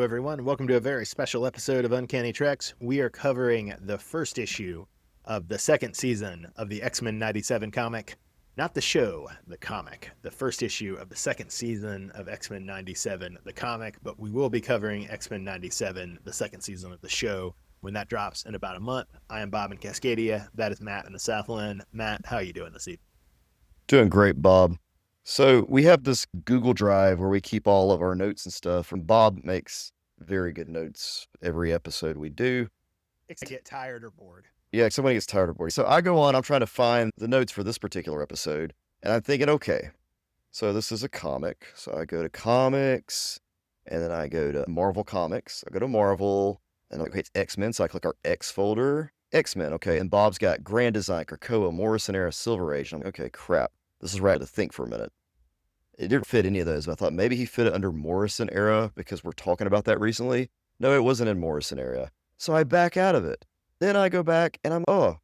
Hello, everyone. Welcome to a very special episode of Uncanny Treks. We are covering the first issue of the second season of the X-Men 97 comic. Not the show, the comic. The first issue of the second season of X-Men 97, the comic, but we will be covering X-Men 97, the second season of the show, when that drops in about a month. I am Bob in Cascadia. That is Matt in the Southland. Matt, how are you doing this evening? Doing great, Bob. So we have this Google Drive where we keep all of our notes and stuff, and Bob makes very good notes every episode we do. I get tired or bored. Yeah, somebody gets tired of boarding. So I go on, I'm trying to find the notes for this particular episode, and I'm thinking, okay, so this is a comic. So I go to comics, and then I go to Marvel Comics. I go to Marvel, and okay, it's X-Men, so I click our X folder. X-Men, okay, and Bob's got Grand Design, Krakoa, Morrison Era, Silver Age. I'm like, okay, crap. This is right to think for a minute. It didn't fit any of those. But I thought maybe he fit it under Morrison Era because we're talking about that recently. No, it wasn't in Morrison Era. So I back out of it. Then I go back and oh,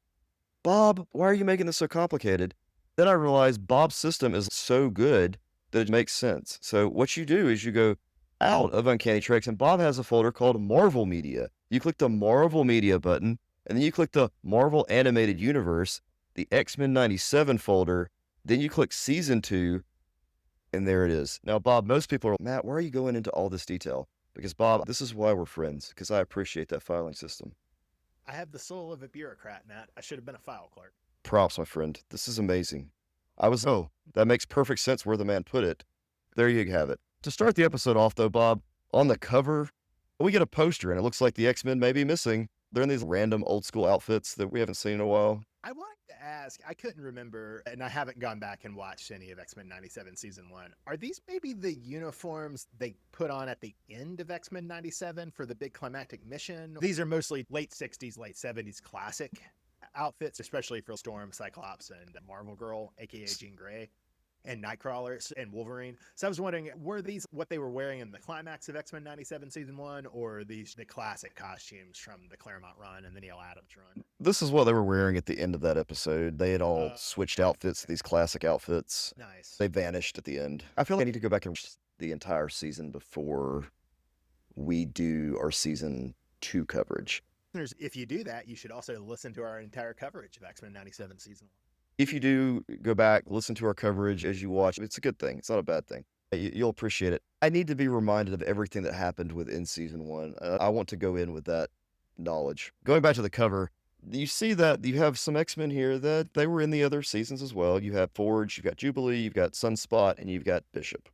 Bob, why are you making this so complicated? Then I realize Bob's system is so good that it makes sense. So what you do is you go out of Uncanny Treks, and Bob has a folder called Marvel Media. You click the Marvel Media button, and then you click the Marvel Animated Universe, the X-Men 97 folder, then you click Season 2, and there it is. Now, Bob, most people are, Matt, why are you going into all this detail? Because, Bob, this is why we're friends, because I appreciate that filing system. I have the soul of a bureaucrat, Matt. I should have been a file clerk. Props, my friend. This is amazing. That makes perfect sense where the man put it. There you have it. To start the episode off, though, Bob, on the cover, we get a poster, and it looks like the X-Men may be missing. They're in these random old school outfits that we haven't seen in a while. I wanted to ask, I couldn't remember, and I haven't gone back and watched any of X-Men 97 Season 1. Are these maybe the uniforms they put on at the end of X-Men 97 for the big climactic mission? These are mostly late 60s, late 70s classic outfits, especially for Storm, Cyclops, and Marvel Girl, aka Jean Grey, and Nightcrawler and Wolverine. So I was wondering, were these what they were wearing in the climax of X-Men 97 Season 1, or these the classic costumes from the Claremont run and the Neil Adams run? This is what they were wearing at the end of that episode. They had all switched outfits, these classic outfits. Nice. They vanished at the end. I feel like I need to go back and watch the entire season before we do our season 2 coverage. If you do that, you should also listen to our entire coverage of X-Men 97 Season 1. If you do go back, listen to our coverage as you watch, it's a good thing. It's not a bad thing. You'll appreciate it. I need to be reminded of everything that happened within season 1. I want to go in with that knowledge. Going back to the cover, you see that you have some X-Men here that they were in the other seasons as well. You have Forge, you've got Jubilee, you've got Sunspot, and you've got Bishop.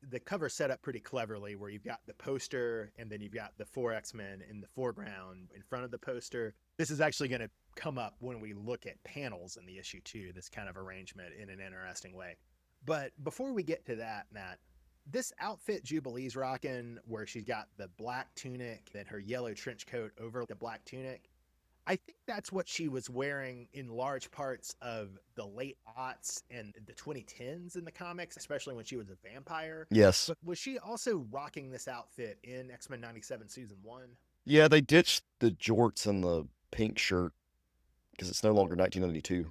The cover set up pretty cleverly where you've got the poster and then you've got the four X-Men in the foreground in front of the poster. This is actually going to come up when we look at panels in the issue too, this kind of arrangement in an interesting way. But before we get to that, Matt, this outfit Jubilee's rocking, where she's got the black tunic and her yellow trench coat over the black tunic, I think that's what she was wearing in large parts of the late aughts and the 2010s in the comics, especially when she was a vampire. Yes. But was she also rocking this outfit in X-Men 97 Season 1? Yeah, they ditched the jorts and the pink shirt because it's no longer 1992.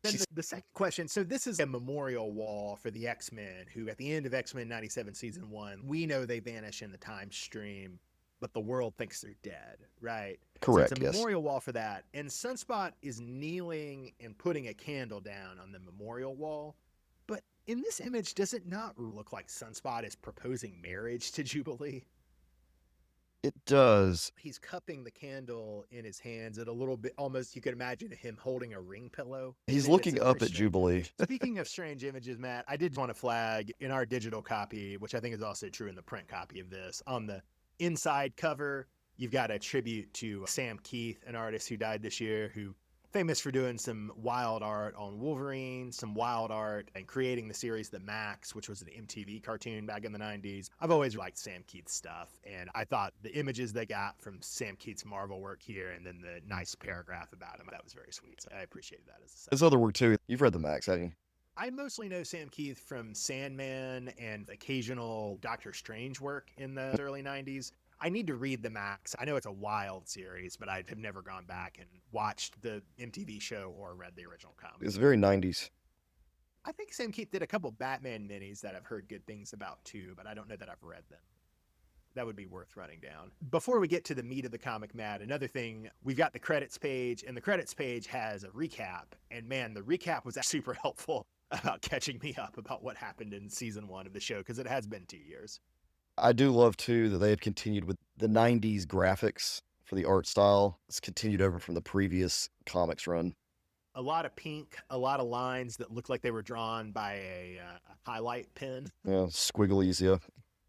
Then the second question, so this is a memorial wall for the X-Men who at the end of X-Men 97 Season 1, we know they vanish in the time stream, but the world thinks they're dead, right? Correct, So it's a yes. memorial wall for that. And Sunspot is kneeling and putting a candle down on the memorial wall. But in this image, does it not look like Sunspot is proposing marriage to Jubilee? It does. He's cupping the candle in his hands at a little bit, almost you could imagine him holding a ring pillow. He's And looking it's a up very at strange Jubilee. image. Speaking of strange images, Matt, I did want to flag in our digital copy, which I think is also true in the print copy of this, on the inside cover, you've got a tribute to Sam Keith, an artist who died this year, who famous for doing some wild art on Wolverine, some wild art, and creating the series The Max, which was an MTV cartoon back in the 90s. I've always liked Sam Keith's stuff, and I thought the images they got from Sam Keith's Marvel work here, and then the nice paragraph about him, that was very sweet. So I appreciated that as a set. There's other work too. You've read the Max, haven't you? I mostly know Sam Keith from Sandman and occasional Doctor Strange work in the early 90s. I need to read The Max. I know it's a wild series, but I have never gone back and watched the MTV show or read the original comic. It's very 90s. I think Sam Keith did a couple Batman minis that I've heard good things about too, but I don't know that I've read them. That would be worth running down. Before we get to the meat of the comic, Matt, another thing, we've got the credits page, and the credits page has a recap. And man, the recap was super helpful about catching me up about what happened in season 1 of the show, because it has been 2 years. I do love too that they have continued with the 90s graphics for the art style. It's continued over from the previous comics run. A lot of pink, a lot of lines that look like they were drawn by a highlight pen. Yeah, squigglies, yeah.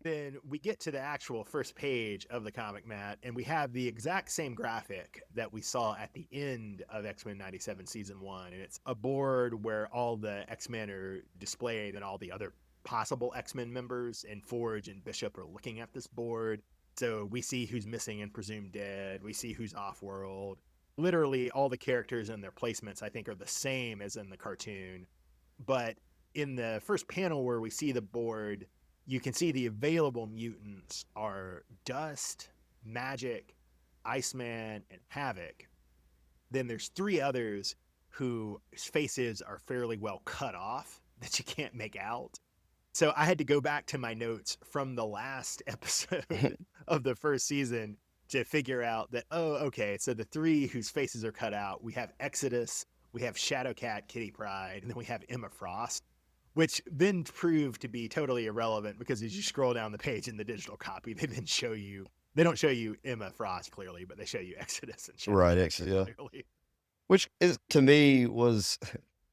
Then we get to the actual first page of the comic, Matt, and we have the exact same graphic that we saw at the end of X-Men 97 season 1. And it's a board where all the X-Men are displayed and all the other possible X-Men members, and Forge and Bishop are looking at this board. So we see who's missing and presumed dead. We see who's off-world. Literally all the characters and their placements, I think, are the same as in the cartoon. But in the first panel where we see the board, you can see the available mutants are Dust, Magic, Iceman, and Havoc. Then there's 3 others whose faces are fairly well cut off that you can't make out. So I had to go back to my notes from the last episode of the first season to figure out that, oh, okay, so the 3 whose faces are cut out, we have Exodus, we have Shadowcat, Kitty Pryde, and then we have Emma Frost, which then proved to be totally irrelevant because as you scroll down the page in the digital copy, they then show you, they don't show you Emma Frost clearly, but they show you Exodus and Shadowcat Right, Exodus, yeah. clearly. Which is, to me, was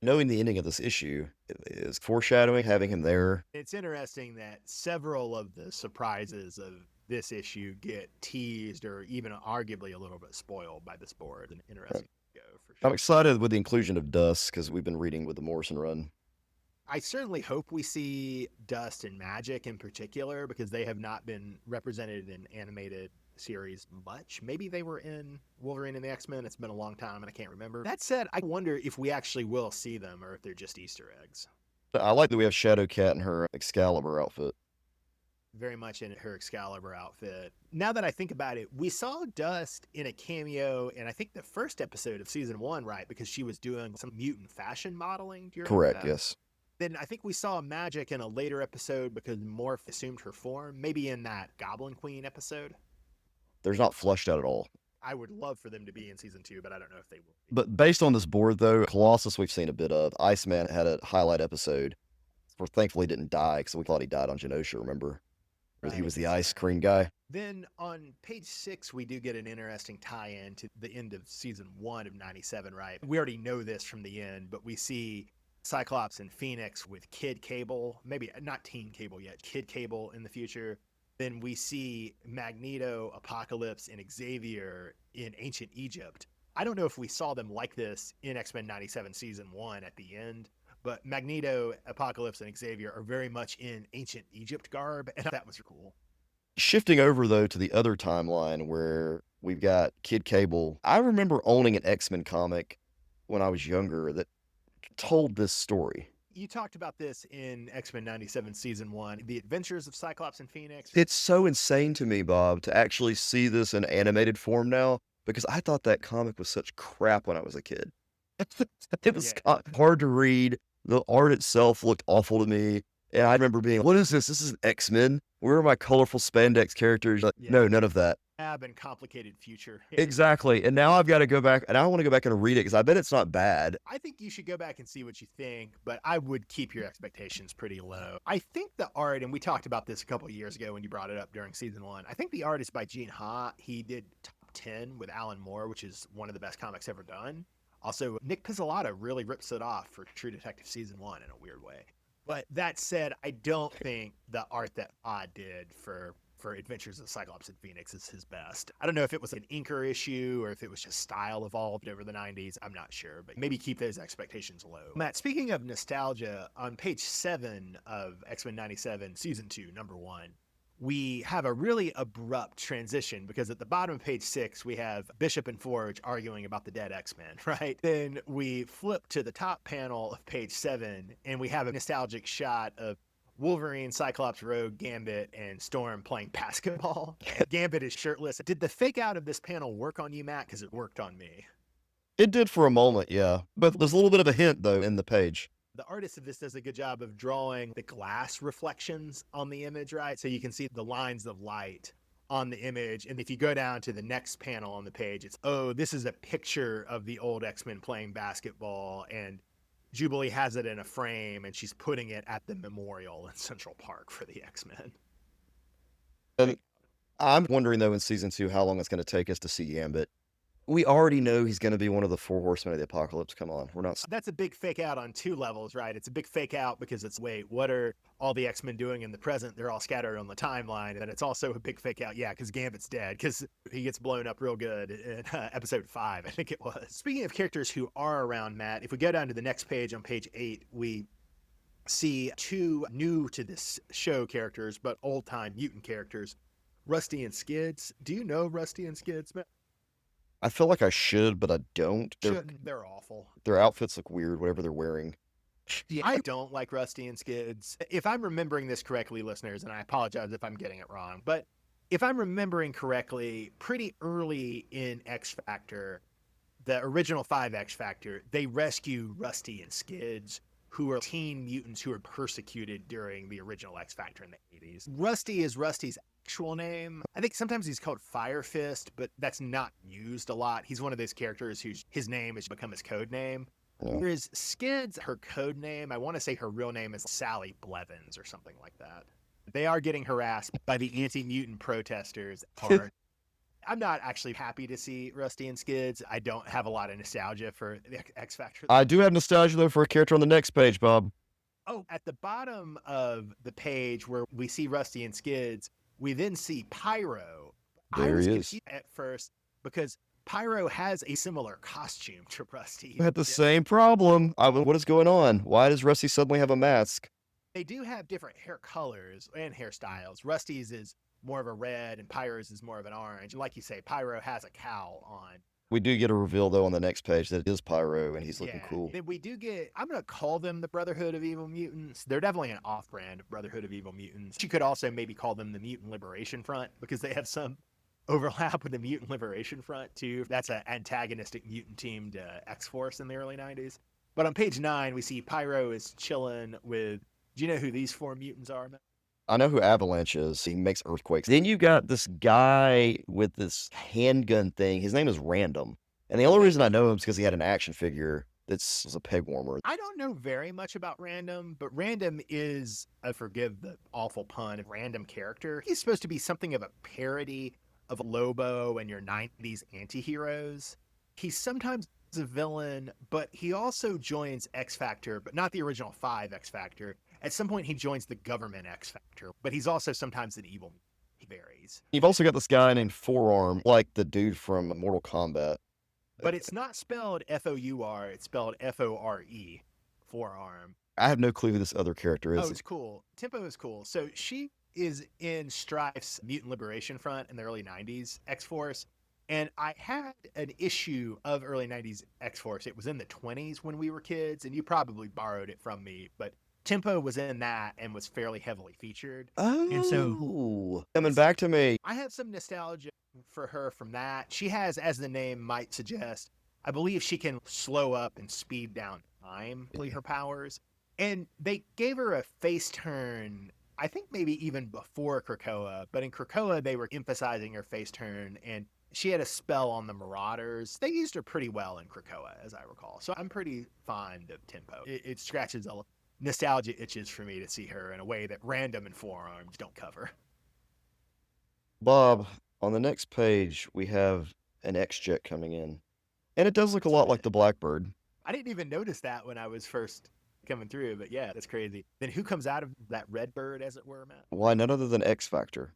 knowing the ending of this issue is foreshadowing, having him there. It's interesting that several of the surprises of this issue get teased or even arguably a little bit spoiled by this board. An interesting go for sure. I'm excited with the inclusion of Dust because we've been reading with the Morrison run. I certainly hope we see Dust and Magic in particular because they have not been represented in animated series much. Maybe they were in Wolverine and the X-Men. It's been a long time and I can't remember. That said, I wonder if we actually will see them or if they're just Easter eggs. I like that we have Shadowcat in her Excalibur outfit. Very much in her Excalibur outfit. Now that I think about it, we saw Dust in a cameo in I think the first episode of season 1, right? Because she was doing some mutant fashion modeling. Do you remember Correct, that? yes. Then I think we saw Magic in a later episode because Morph assumed her form, maybe in that Goblin Queen episode. There's not fleshed out at all. I would love for them to be in season 2, but I don't know if they will. But based on this board, though, Colossus we've seen a bit of. Iceman had a highlight episode. Where thankfully he didn't die because we thought he died on Genosha, remember? Right. He was the ice cream guy. Then on page 6, we do get an interesting tie-in to the end of season 1 of 97, right? We already know this from the end, but we see Cyclops and Phoenix with Kid Cable, maybe not Teen Cable yet, Kid Cable in the future. Then we see Magneto, Apocalypse, and Xavier in ancient Egypt. I don't know if we saw them like this in X-Men 97 season 1 at the end, but Magneto, Apocalypse, and Xavier are very much in ancient Egypt garb, and that was cool. Shifting over, though, to the other timeline where we've got Kid Cable. I remember owning an X-Men comic when I was younger that told this story. You talked about this in X-Men 97 season 1, The Adventures of Cyclops and Phoenix. It's so insane to me, Bob, to actually see this in animated form now, because I thought that comic was such crap when I was a kid. It was hard to read. The art itself looked awful to me. And I remember being, what is this? This is X-Men? Where are my colorful spandex characters? Like, no, none of that. And complicated future. Exactly. And now I've got to go back, and I want to go back and read it because I bet it's not bad. I think you should go back and see what you think, but I would keep your expectations pretty low. I think the art, and we talked about this a couple of years ago when you brought it up during season 1, I think the art is by Gene Ha. He did Top 10 with Alan Moore, which is one of the best comics ever done. Also, Nick Pizzolatto really rips it off for True Detective season 1 in a weird way. But that said, I don't think the art that Odd did for Adventures of Cyclops and Phoenix is his best. I don't know if it was an inker issue or if it was just style evolved over the 90s. I'm not sure, but maybe keep those expectations low. Matt, speaking of nostalgia, on page 7 of X-Men 97, season 2, number 1, we have a really abrupt transition because at the bottom of page 6, we have Bishop and Forge arguing about the dead X-Men, right? Then we flip to the top panel of page 7 and we have a nostalgic shot of Wolverine, Cyclops, Rogue, Gambit, and Storm playing basketball. Gambit is shirtless. Did the fake out of this panel work on you, Matt? Because it worked on me. It did for a moment, yeah. But there's a little bit of a hint, though, in the page. The artist of this does a good job of drawing the glass reflections on the image, right? So you can see the lines of light on the image. And if you go down to the next panel on the page, it's, oh, this is a picture of the old X-Men playing basketball. And Jubilee has it in a frame and she's putting it at the memorial in Central Park for the X-Men. And I'm wondering, though, in season 2, how long it's going to take us to see Gambit. We already know he's going to be one of the 4 horsemen of the apocalypse. Come on. We're not. That's a big fake out on 2 levels, right? It's a big fake out because it's, wait, what are all the X-Men doing in the present? They're all scattered on the timeline. And it's also a big fake out, yeah, because Gambit's dead, because he gets blown up real good in episode 5, I think it was. Speaking of characters who are around, Matt, if we go down to the next page on page 8, we see 2 new to this show characters, but old-time mutant characters, Rusty and Skids. Do you know Rusty and Skids, Matt? I feel like I should, but I don't. They're awful. Their outfits look weird, whatever they're wearing. Yeah, I don't like Rusty and Skids. If I'm remembering this correctly, listeners, and I apologize if I'm getting it wrong, but if I'm remembering correctly, pretty early in X Factor, the original 5 X Factor, they rescue Rusty and Skids, who are teen mutants who were persecuted during the original X Factor in the 80s. Rusty is Rusty's actual name. I think sometimes he's called Fire Fist, but that's not used a lot. He's one of those characters whose his name has become his code name. Yeah. Whereas Skids, her code name, I want to say her real name is Sally Blevins or something like that. They are getting harassed by the anti-mutant protesters. I'm not actually happy to see Rusty and Skids. I don't have a lot of nostalgia for the X Factor. I do have nostalgia, though, for a character on the next page, Bob. Oh, at the bottom of the page where we see Rusty and Skids, we then see Pyro. There I was he is. confused at first because Pyro has a similar costume to Rusty. We had the same problem. What is going on? Why does Rusty suddenly have a mask? They do have different hair colors and hairstyles. Rusty's is more of a red and Pyro's is more of an orange. Like you say, Pyro has a cowl on. We do get a reveal, though, on the next page that it is Pyro, and he's looking cool. Then we do get, I'm going to call them the Brotherhood of Evil Mutants. They're definitely an off-brand Brotherhood of Evil Mutants. You could also maybe call them the Mutant Liberation Front because they have some overlap with the Mutant Liberation Front, too. That's an antagonistic mutant team to X-Force in the early 90s. But on page 9, we see Pyro is chilling with, do you know who these 4 mutants are, Matt? I know who Avalanche is. He makes earthquakes. Then you got this guy with this handgun thing. His name is Random. And the only reason I know him is because he had an action figure that's a peg warmer. I don't know very much about Random, but Random is, I forgive the awful pun, a random character. He's supposed to be something of a parody of Lobo and your 90s anti-heroes. He's sometimes a villain, but he also joins X Factor, but not the original 5 X Factor. At some point, he joins the government X Factor, but he's also sometimes an evil. He varies. You've also got this guy named Forearm, like the dude from Mortal Kombat. But it's not spelled F-O-U-R, it's spelled F-O-R-E, Forearm. I have no clue who this other character is. Oh, it's cool. Tempo is cool. So she is in Strife's Mutant Liberation Front in the early 90s, X-Force. And I had an issue of early 90s X-Force. It was in the 20s when we were kids, and you probably borrowed it from me, but Tempo was in that and was fairly heavily featured. Oh, and so coming back to me. I have some nostalgia for her from that. She has, as the name might suggest, I believe she can slow up and speed down time, her powers. And they gave her a face turn, I think maybe even before Krakoa, but in Krakoa they were emphasizing her face turn, and she had a spell on the Marauders. They used her pretty well in Krakoa, as I recall. So I'm pretty fond of Tempo. It scratches a nostalgia itches for me to see her in a way that Random and Forearms don't cover. Bob, on the next page, we have an X-Jet coming in. And it does look a lot like the Blackbird. I didn't even notice that when I was first coming through, but yeah, that's crazy. Then who comes out of that red bird, as it were, Matt? Why, none other than X Factor,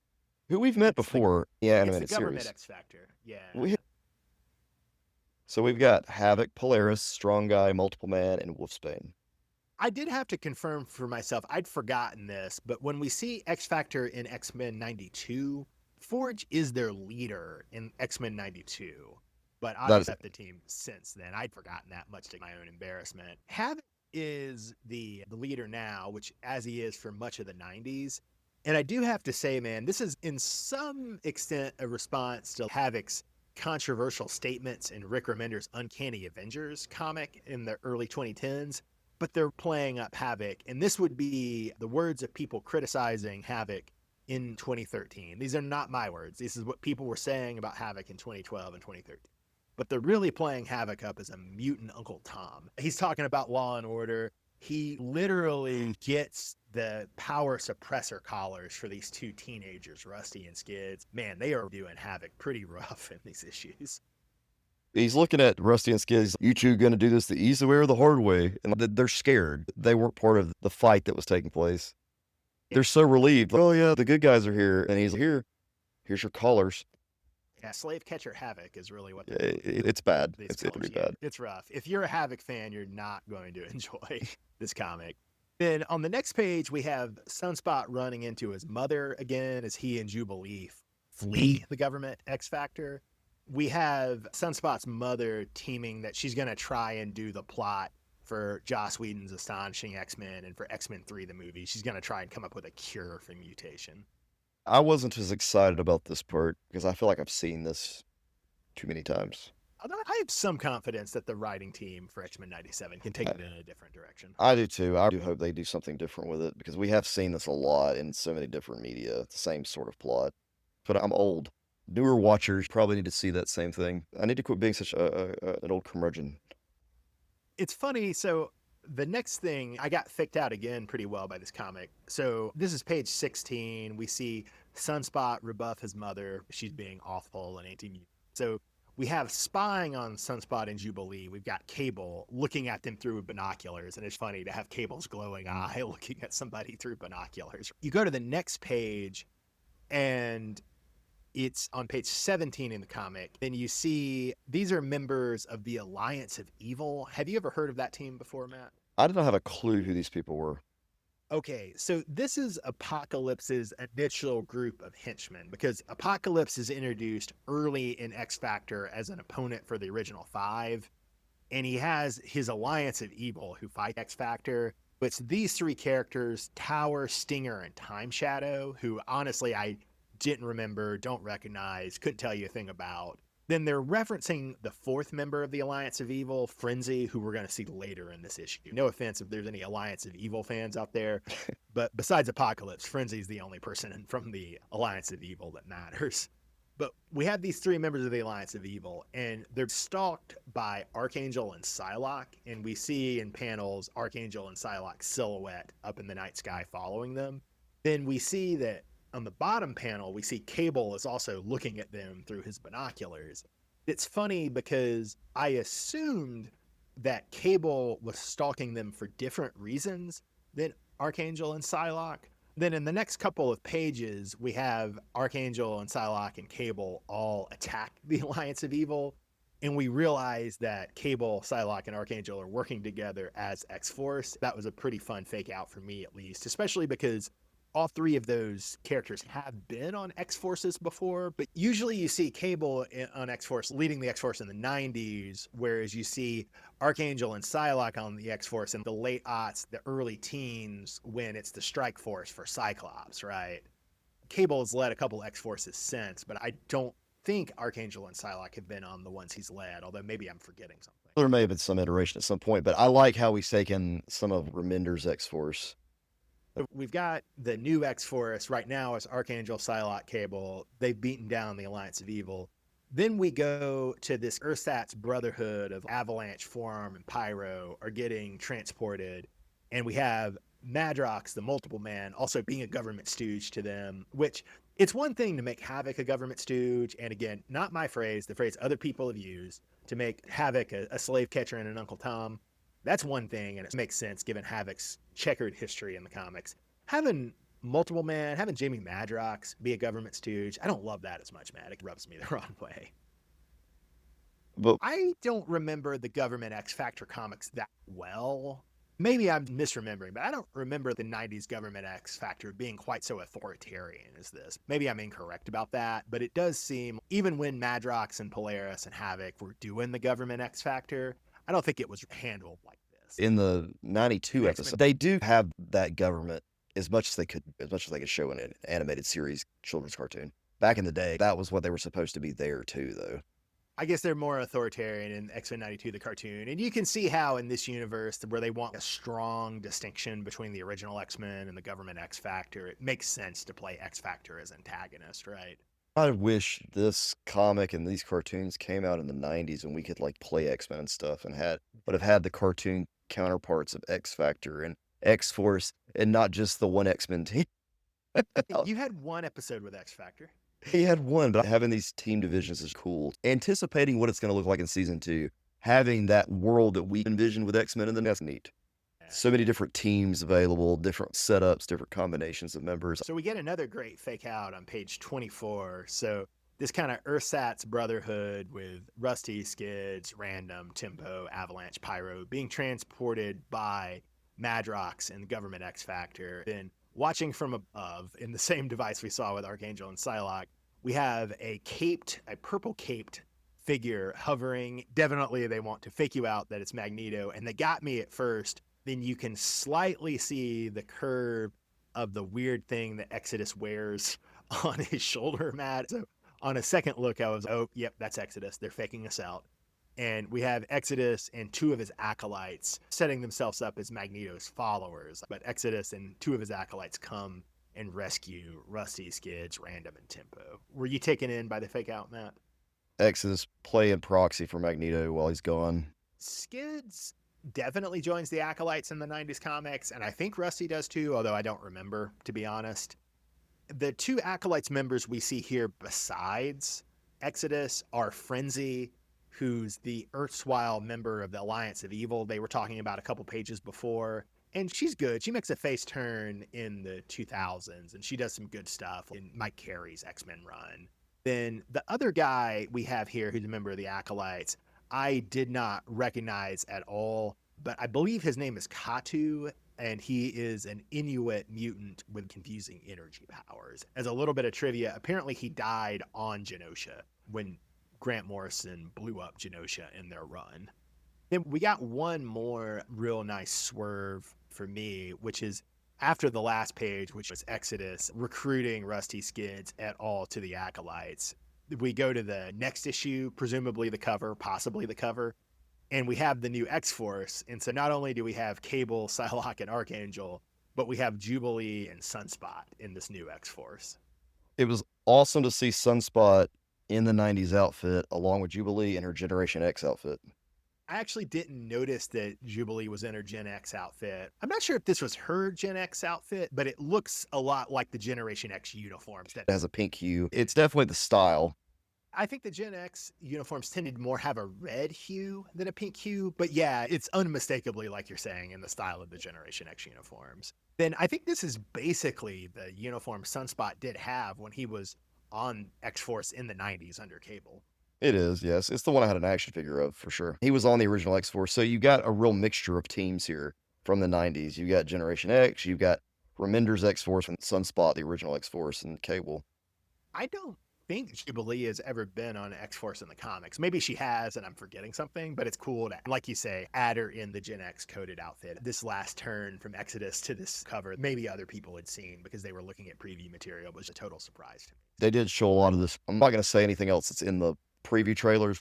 who we've met before in the animated it's the government series. X Factor, yeah. So we've got Havoc, Polaris, Strong Guy, Multiple Man, and Wolfsbane. I did have to confirm for myself. I'd forgotten this, but when we see X Factor in X-Men 92, Forge is their leader in X-Men 92. But I've left the team since then. I'd forgotten that, much to my own embarrassment. Havoc is the leader now, which as he is for much of the 90s. And I do have to say, man, this is in some extent a response to Havoc's controversial statements in Rick Remender's Uncanny Avengers comic in the early 2010s. But they're playing up Havoc. And this would be the words of people criticizing Havoc in 2013. These are not my words. This is what people were saying about Havoc in 2012 and 2013. But they're really playing Havoc up as a mutant Uncle Tom. He's talking about Law and Order. He literally gets the power suppressor collars for these two teenagers, Rusty and Skids. Man, they are doing Havoc pretty rough in these issues. He's looking at Rusty and Skids. You two going to do this the easy way or the hard way? And they're scared. They weren't part of the fight that was taking place. They're so relieved. Oh, yeah, the good guys are here. And he's here. Here's your collars. Yeah, Slave Catcher Havoc is really what it's bad. these It's colors pretty get. bad. It's rough. If you're a Havoc fan, you're not going to enjoy this comic. Then on the next page, we have Sunspot running into his mother again as he and Jubilee flee the government X Factor. We have Sunspot's mother teaming that she's going to try and do the plot for Joss Whedon's Astonishing X-Men and for X-Men 3, the movie. She's going to try and come up with a cure for mutation. I wasn't as excited about this part because I feel like I've seen this too many times. Although I have some confidence that the writing team for X-Men 97 can take it in a different direction. I do too. I do hope they do something different with it because we have seen this a lot in so many different media, the same sort of plot. But I'm old. Newer watchers probably need to see that same thing. I need to quit being such an old curmudgeon. It's funny. So the next thing, I got ficked out again pretty well by this comic. So this is page 16. We see Sunspot rebuff his mother. She's being awful and anti-mutant. So we have spying on Sunspot and Jubilee. We've got Cable looking at them through binoculars. And it's funny to have Cable's glowing eye looking at somebody through binoculars. You go to the next page and it's on page 17 in the comic. Then you see these are members of the Alliance of Evil. Have you ever heard of that team before, Matt? I did not have a clue who these people were. Okay, so this is Apocalypse's initial group of henchmen because Apocalypse is introduced early in X Factor as an opponent for the original 5, and he has his Alliance of Evil who fight X Factor. But it's these 3 characters, Tower, Stinger, and Time Shadow, who honestly I didn't remember, don't recognize, couldn't tell you a thing about. Then they're referencing the 4th member of the Alliance of Evil, Frenzy, who we're going to see later in this issue. No offense if there's any Alliance of Evil fans out there, but besides Apocalypse, Frenzy's the only person from the Alliance of Evil that matters. But we have these 3 members of the Alliance of Evil, and they're stalked by Archangel and Psylocke, and we see in panels Archangel and Psylocke's silhouette up in the night sky following them. Then we see that on the bottom panel, we see Cable is also looking at them through his binoculars. It's funny because I assumed that Cable was stalking them for different reasons than Archangel and Psylocke. Then in the next couple of pages, we have Archangel and Psylocke and Cable all attack the Alliance of Evil. And we realize that Cable, Psylocke, and Archangel are working together as X-Force. That was a pretty fun fake out for me, at least, especially because all 3 of those characters have been on X-Forces before, but usually you see Cable on X-Force leading the X-Force in the 90s, whereas you see Archangel and Psylocke on the X-Force in the late aughts, the early teens, when it's the Strike Force for Cyclops, right? Cable has led a couple X-Forces since, but I don't think Archangel and Psylocke have been on the ones he's led, although maybe I'm forgetting something. There may have been some iteration at some point, but I like how he's taken some of Remender's X-Force. We've got the new X-Force right now as Archangel, Psylocke, Cable. They've beaten down the Alliance of Evil. Then we go to this Ersatz Brotherhood of Avalanche, Forearm, and Pyro are getting transported. And we have Madrox, the Multiple Man, also being a government stooge to them, which it's one thing to make Havoc a government stooge. And again, not my phrase, the phrase other people have used to make Havoc a slave catcher and an Uncle Tom. That's one thing, and it makes sense given Havoc's checkered history in the comics. Having Multiple Man, having Jamie Madrox be a government stooge, I don't love that as much, Matt. It rubs me the wrong way. But I don't remember the Government X Factor comics that well. Maybe I'm misremembering, but I don't remember the 90s Government X Factor being quite so authoritarian as this. Maybe I'm incorrect about that, but it does seem, even when Madrox and Polaris and Havoc were doing the Government X Factor, I don't think it was handled like this. in the 92 episode, they do have that government as much as they could show in an animated series children's cartoon. Back in the day, that was what they were supposed to be there too, though. I guess they're more authoritarian in X-Men 92, the cartoon. And you can see how in this universe where they want a strong distinction between the original X-Men and the government X-Factor, it makes sense to play X-Factor as antagonist, right? I wish this comic and these cartoons came out in the 90s and we could like play X-Men and stuff and would have had the cartoon counterparts of X Factor and X Force and not just the one X-Men team. I think you had one episode with X-Factor. He had one, but having these team divisions is cool. Anticipating what it's going to look like in season 2, having that world that we envisioned with X-Men, and then that's neat. So many different teams available, different setups, different combinations of members. So we get another great fake out on page 24. So this kind of Ersatz brotherhood with Rusty, Skids, Random, Tempo, Avalanche, Pyro being transported by Madrox and the government X Factor. Then watching from above in the same device we saw with Archangel and Psylocke, we have a purple caped figure hovering. Definitely they want to fake you out that it's Magneto. And they got me at first. Then you can slightly see the curve of the weird thing that Exodus wears on his shoulder mat. So on a second look, I was, oh, yep, that's Exodus. They're faking us out. And we have Exodus and 2 of his acolytes setting themselves up as Magneto's followers. But Exodus and 2 of his acolytes come and rescue Rusty, Skids, Random, and Tempo. Were you taken in by the fake out, Matt? Exodus playing proxy for Magneto while he's gone. Skids definitely joins the acolytes in the 90s comics, and I think Rusty does too, although I don't remember, to be honest. The 2 acolytes members we see here besides Exodus are Frenzy, who's the erstwhile member of the Alliance of Evil they were talking about a couple pages before. And she's good. She makes a face turn in the 2000s, and she does some good stuff in Mike Carey's X-Men run. Then the other guy we have here, who's a member of the Acolytes, I did not recognize at all, but I believe his name is Katu, and he is an Inuit mutant with confusing energy powers. As a little bit of trivia, apparently he died on Genosha when Grant Morrison blew up Genosha in their run. Then we got one more real nice swerve for me, which is after the last page, which was Exodus recruiting Rusty, Skids et al. To the Acolytes. We go to the next issue, presumably the cover, possibly the cover, and we have the new X-Force. And so not only do we have Cable, Psylocke, and Archangel, but we have Jubilee and Sunspot in this new X-Force. It was awesome to see Sunspot in the 90s outfit along with Jubilee in her Generation X outfit. I actually didn't notice that Jubilee was in her Gen X outfit. I'm not sure if this was her Gen X outfit, but it looks a lot like the Generation X uniforms. It has a pink hue. It's definitely the style. I think the Gen X uniforms tended more have a red hue than a pink hue, but yeah, it's unmistakably, like you're saying, in the style of the Generation X uniforms. Then I think this is basically the uniform Sunspot did have when he was on X-Force in the 90s under Cable. It is, yes. It's the one I had an action figure of, for sure. He was on the original X-Force, so you got a real mixture of teams here from the 90s. You got Generation X, you got Remender's X-Force and Sunspot, the original X-Force, and Cable. I don't think Jubilee has ever been on X-Force in the comics. Maybe she has and I'm forgetting something, but it's cool to, like you say, add her in the Gen X coded outfit. This last turn from Exodus to this cover, maybe other people had seen because they were looking at preview material, but it was a total surprise to me. They did show a lot of this. I'm not going to say anything else that's in the preview trailers,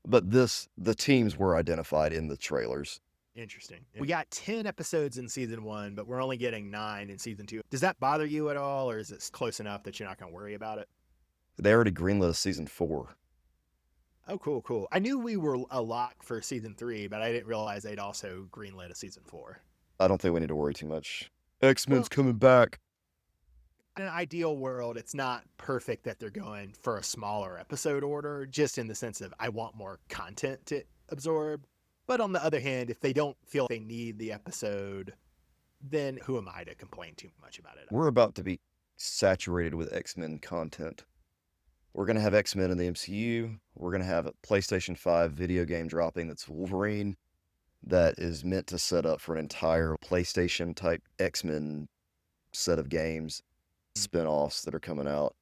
but the teams were identified in the trailers. Interesting. We got 10 episodes in season 1, but we're only getting 9 in season 2. Does that bother you at all, or is it close enough that you're not going to worry about it? They already greenlit season 4. Oh, cool. I knew we were a lock for season 3, but I didn't realize they'd also greenlit a season 4. I don't think we need to worry too much. X-Men's coming back. In an ideal world, it's not perfect that they're going for a smaller episode order, just in the sense of I want more content to absorb. But on the other hand, if they don't feel they need the episode, then who am I to complain too much about it? We're about to be saturated with X-Men content. We're going to have X-Men in the MCU. We're going to have a PlayStation 5 video game dropping that's Wolverine, that is meant to set up for an entire PlayStation-type X-Men set of games, spin-offs that are coming out.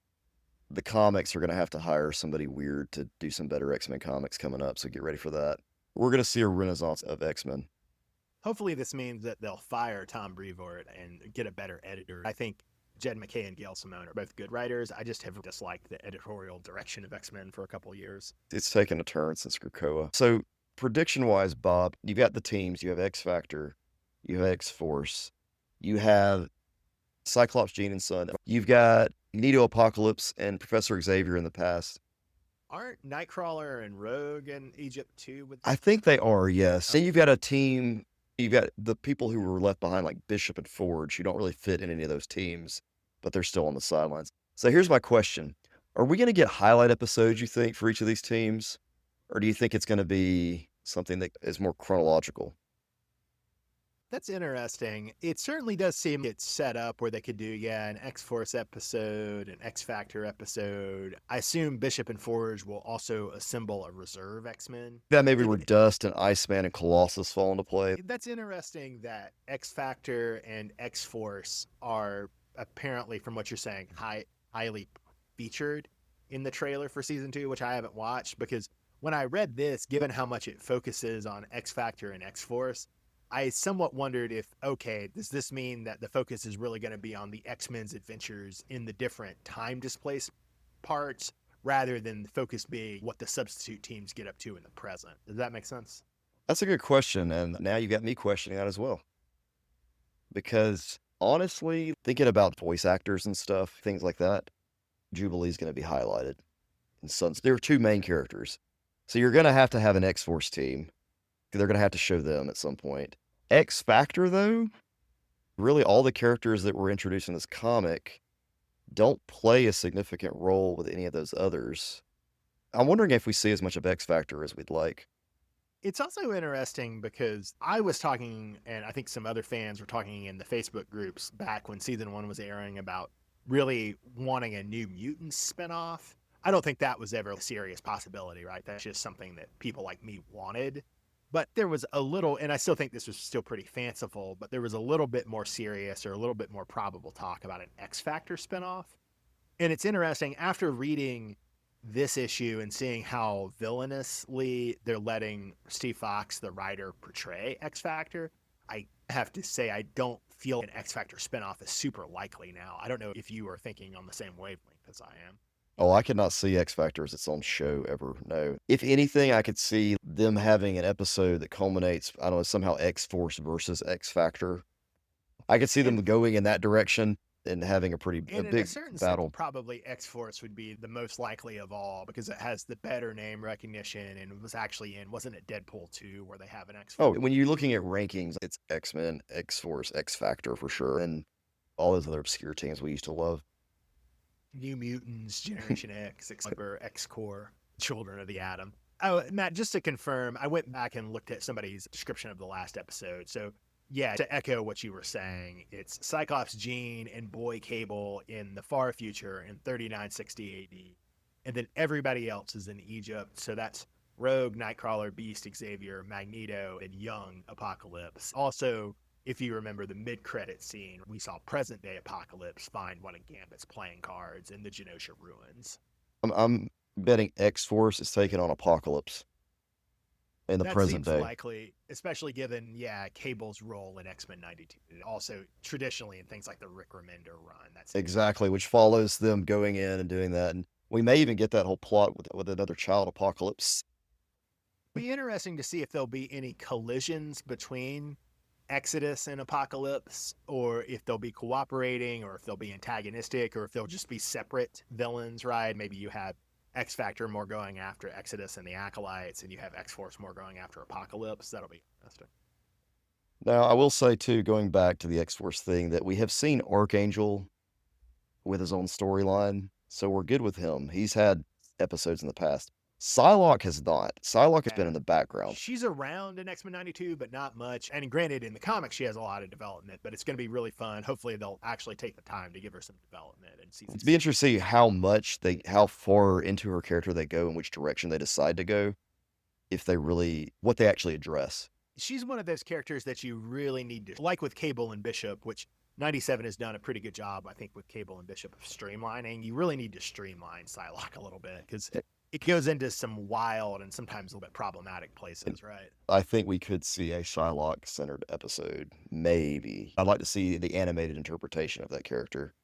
The comics are going to have to hire somebody weird to do some better X-Men comics coming up, so get ready for that. We're going to see a renaissance of X-Men. Hopefully this means that they'll fire Tom Brevoort and get a better editor. I think Jed McKay and Gail Simone are both good writers. I just have disliked the editorial direction of X-Men for a couple of years. It's taken a turn since Krakoa. So prediction wise, Bob, you've got the teams. You have X Factor, you have X Force, you have Cyclops, Jean, and Sun. You've got Neo Apocalypse and Professor Xavier in the past. Aren't Nightcrawler and Rogue in Egypt too? I think they are, yes. Then you've got a team. You've got the people who were left behind, like Bishop and Forge, who don't really fit in any of those teams, but they're still on the sidelines. So here's my question. Are we going to get highlight episodes, you think, for each of these teams? Or do you think it's going to be something that is more chronological? That's interesting. It certainly does seem it's set up where they could do, yeah, an X-Force episode, an X-Factor episode. I assume Bishop and Forge will also assemble a reserve X-Men. That maybe where Dust and Iceman and Colossus fall into play. That's interesting that X-Factor and X-Force are apparently, from what you're saying, highly featured in the trailer for season 2, which I haven't watched, because when I read this, given how much it focuses on X-Factor and X-Force, I somewhat wondered if, okay, does this mean that the focus is really going to be on the X-Men's adventures in the different time displaced parts rather than the focus being what the substitute teams get up to in the present? Does that make sense? That's a good question. And now you got me questioning that as well. Because honestly, thinking about voice actors and stuff, things like that, Jubilee's going to be highlighted. And Sons, there are two main characters. So you're going to have an X-Force team. They're going to have to show them at some point. X Factor, though, really all the characters that were introduced in this comic don't play a significant role with any of those others. I'm wondering if we see as much of X Factor as we'd like. It's also interesting because I was talking, and I think some other fans were talking in the Facebook groups back when season 1 was airing about really wanting a New Mutants spinoff. I don't think that was ever a serious possibility, right? That's just something that people like me wanted. But there was a little, and I still think this was still pretty fanciful, but there was a little bit more serious or a little bit more probable talk about an X Factor spinoff. And it's interesting, after reading this issue and seeing how villainously they're letting Steve Fox, the writer, portray X Factor, I have to say I don't feel an X Factor spinoff is super likely now. I don't know if you are thinking on the same wavelength as I am. Oh, I could not see X Factor as its own show ever. No. If anything, I could see them having an episode that culminates, I don't know, somehow X Force versus X Factor. I could see them going in that direction and having a And in a big certain battle. sense, probably X Force would be the most likely of all because it has the better name recognition and was actually in, wasn't it Deadpool 2 where they have an X Oh, Force? when you're looking at rankings, it's X-Men, X Force, X Factor for sure, and all those other obscure teams we used to love. New Mutants, Generation X, Excalibur, X Core, Children of the Atom. Oh, Matt, just to confirm, I went back and looked at somebody's description of the last episode. So, yeah, to echo what you were saying, it's Cyclops, Jean, and Boy Cable in the far future in 3960 AD. And then everybody else is in Egypt. So that's Rogue, Nightcrawler, Beast, Xavier, Magneto, and Young Apocalypse. Also, if you remember the mid-credit scene, we saw present-day Apocalypse find one of Gambit's playing cards in the Genosha ruins. I'm betting X Force is taking on Apocalypse in the That present seems day. likely, especially given, yeah, Cable's role in X-Men 92. Also, traditionally in things like the Rick Remender run. That's Exactly, which follows them going in and doing that. And we may even get that whole plot with another child apocalypse. be interesting to see if there'll be any collisions between Exodus and Apocalypse, or if they'll be cooperating, or if they'll be antagonistic, or if they'll just be separate villains, right? Maybe you have X Factor more going after Exodus and the Acolytes, and you have X Force more going after Apocalypse. That'll be interesting. Now, I will say, too, going back to the X Force thing, that we have seen Archangel with his own storyline, so we're good with him. He's had episodes in the past. Psylocke has not. Psylocke has been in the background. She's around in X-Men 92, but not much. And granted, in the comics, she has a lot of development, but it's going to be really fun. Hopefully, they'll actually take the time to give her some development and season. It'd be interesting to see how far into her character they go and which direction they decide to go, what they actually address. She's one of those characters that you really need to, like with Cable and Bishop, which 97 has done a pretty good job, I think, with Cable and Bishop of streamlining. You really need to streamline Psylocke a little bit because it goes into some wild and sometimes a little bit problematic places, right? I think we could see a Psylocke-centered episode, maybe. I'd like to see the animated interpretation of that character.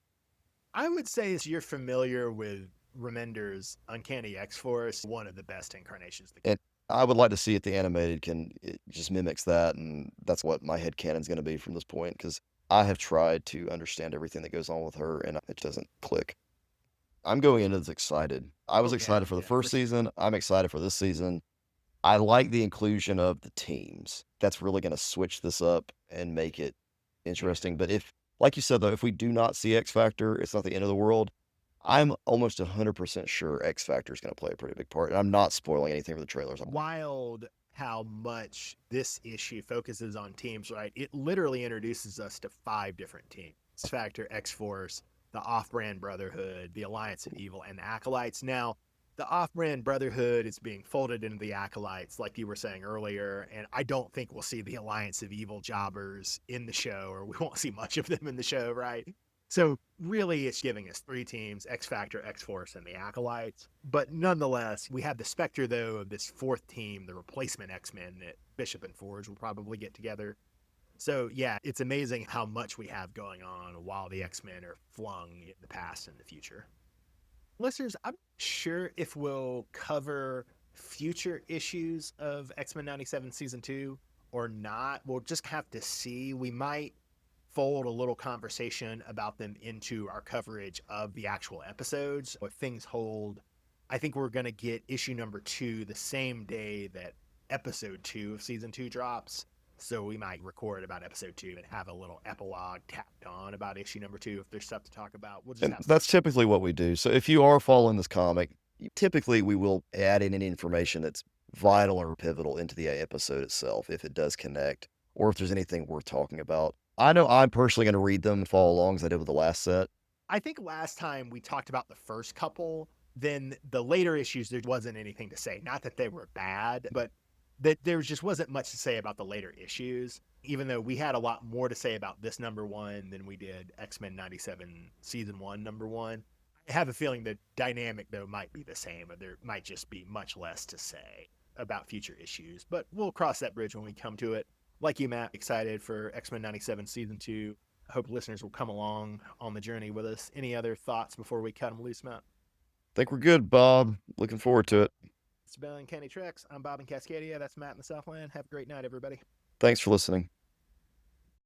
I would say as you're familiar with Remender's Uncanny X-Force, one of the best incarnations. And I would like to see if the animated can it just mimics that, and that's what my headcanon's gonna be from this point, because I have tried to understand everything that goes on with her, and it doesn't click. I'm going into this excited. I was Oh yeah, excited for the yeah, for first sure. season. I'm excited for this season. I like the inclusion of the teams. That's really gonna switch this up and make it Yeah. interesting, but if like you said, though, if we do not see X Factor, it's not the end of the world. I'm almost 100% sure X Factor is gonna play a pretty big part, and I'm not spoiling anything for the trailers. Wild how much this issue focuses on teams, right? It literally introduces us to 5 different teams: X Factor, X Force, the Off Brand Brotherhood, the Alliance of Evil, and the Acolytes. Now, the Off Brand Brotherhood is being folded into the Acolytes, like you were saying earlier, and I don't think we'll see the Alliance of Evil jobbers in the show, or we won't see much of them in the show, right? So really, it's giving us 3 teams: X Factor, X Force, and the Acolytes. But nonetheless, we have the specter, though, of this 4th team, the replacement X-Men that Bishop and Forge will probably get together. So yeah, it's amazing how much we have going on while the X-Men are flung in the past and the future. Listeners, I'm not sure if we'll cover future issues of X-Men 97 Season 2 or not. We'll just have to see. We might fold a little conversation about them into our coverage of the actual episodes. If things hold, I think we're going to get issue number 2 the same day that episode 2 of season 2 drops. So we might record about episode 2 and have a little epilogue tacked on about issue number 2 if there's stuff to talk about. We'll just And have to that's see. typically what we do. So if you are following this comic, typically we will add in any information that's vital or pivotal into the episode itself if it does connect, or if there's anything worth talking about. I know I'm personally going to read them and follow along as I did with the last set. I think last time we talked about the first couple, then the later issues, there wasn't anything to say. Not that they were bad, but that there just wasn't much to say about the later issues, even though we had a lot more to say about this number 1 than we did X-Men 97 season 1 number 1. I have a feeling the dynamic, though, might be the same, or there might just be much less to say about future issues. But we'll cross that bridge when we come to it. Like you, Matt, excited for X-Men 97 season 2. I hope listeners will come along on the journey with us. Any other thoughts before we cut them loose, Matt? Think we're good, Bob. Looking forward to it. It's been Uncanny Treks. I'm Bob in Cascadia. That's Matt in the Southland. Have a great night, everybody. Thanks for listening.